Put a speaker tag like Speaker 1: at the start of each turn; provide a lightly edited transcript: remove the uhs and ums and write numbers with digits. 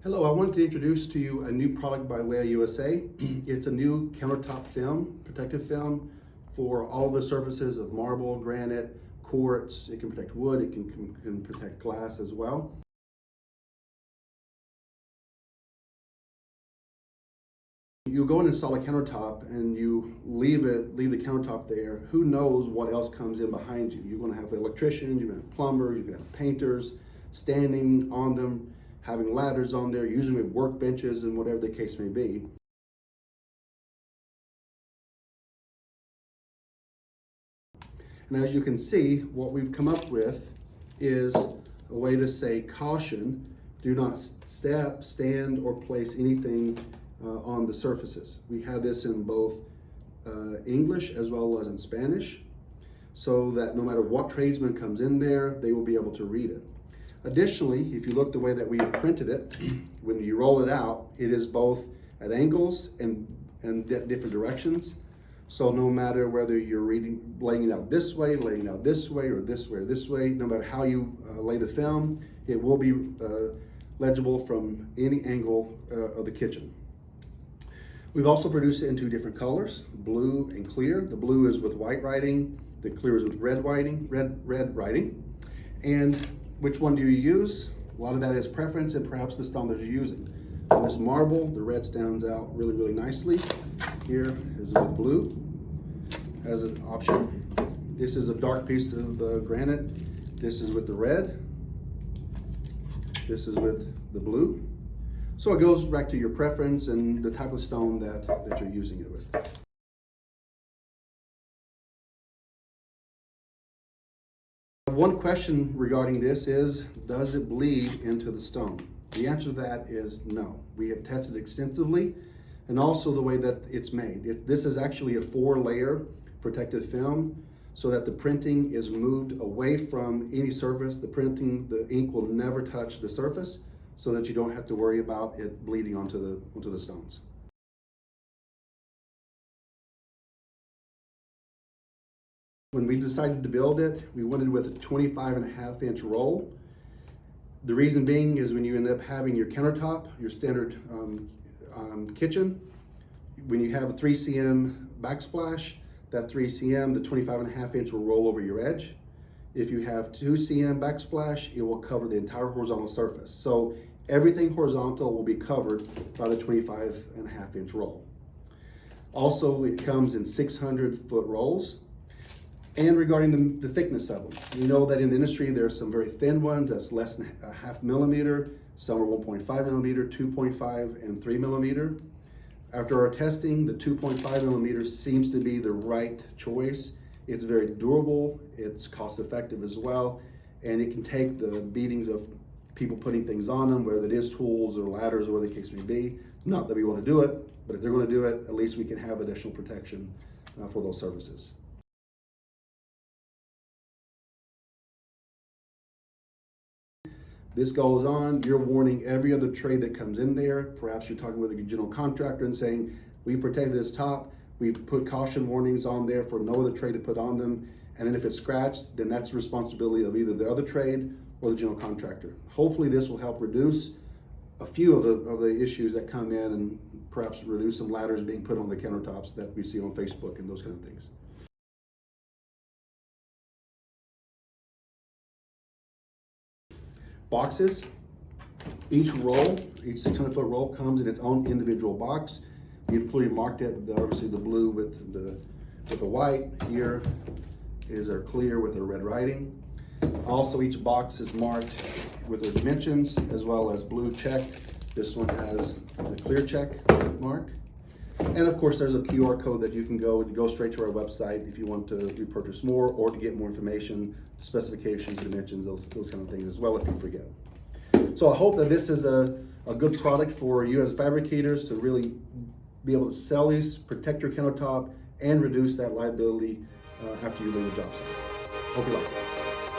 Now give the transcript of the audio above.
Speaker 1: Hello, I wanted to introduce to you a new product by Weha USA. It's a new countertop film, protective film for all the surfaces of marble, granite, quartz. It can protect wood, it can protect glass as well. You go and install a countertop and you leave the countertop there. Who knows what else comes in behind you? You're going to have electricians, you're going to have plumbers, you're going to have painters standing on them, having ladders on there, usually with workbenches and whatever the case may be. And as you can see, what we've come up with is a way to say caution, do not step, stand, or place anything on the surfaces. We have this in both English as well as in Spanish, so that no matter what tradesman comes in there, they will be able to read it. Additionally, if you look the way that we have printed it, when you roll it out, it is both at angles and different directions. So no matter whether you're laying it out this way, laying it out this way, or this way, or this way, no matter how you lay the film, it will be legible from any angle of the kitchen. We've also produced it in two different colors, blue and clear. The blue is with white writing, the clear is with red writing. And which one do you use? A lot of that is preference and perhaps the stone that you're using. On this marble, the red stands out really, really nicely. Here is with blue as an option. This is a dark piece of granite. This is with the red. This is with the blue. So it goes back to your preference and the type of stone that you're using it with. One question regarding this is, does it bleed into the stone? The answer to that is no. We have tested extensively, and also the way that it's made. This is actually a 4-layer protective film, so that the printing is moved away from any surface. The ink will never touch the surface, so that you don't have to worry about it bleeding onto the stones. When we decided to build it, we went in with a 25.5-inch roll. The reason being is when you end up having your countertop, your standard kitchen, when you have a 3 cm backsplash, that 3 cm, the 25.5-inch will roll over your edge. If you have 2 cm backsplash, it will cover the entire horizontal surface. So everything horizontal will be covered by the 25.5-inch roll. Also, it comes in 600-foot rolls. And regarding the thickness of them, we know that in the industry there's some very thin ones that's less than a 0.5 millimeter, some are 1.5 millimeter, 2.5, and 3 millimeter. After our testing, the 2.5 millimeters seems to be the right choice. It's very durable, it's cost effective as well, and it can take the beatings of people putting things on them, whether it is tools or ladders or whatever the case may be. Not that we want to do it, but if they're going to do it, at least we can have additional protection for those services. This goes on, you're warning every other trade that comes in there. Perhaps you're talking with a general contractor and saying, we've protected this top, we've put caution warnings on there for no other trade to put on them. And then if it's scratched, then that's the responsibility of either the other trade or the general contractor. Hopefully this will help reduce a few of the issues that come in, and perhaps reduce some ladders being put on the countertops that we see on Facebook and those kind of things. Boxes, each 600-foot roll comes in its own individual box. We've clearly marked it, obviously the blue with the white. Here is our clear with our red writing. Also, each box is marked with their dimensions as well as blue check. This one has the clear check mark. And of course, there's a QR code that you can go straight to our website if you want to repurchase more or to get more information, specifications, dimensions, those kind of things as well if you forget. So I hope that this is a good product for you as fabricators to really be able to sell these, protect your countertop, and reduce that liability after you leave the job site. Hope you like it.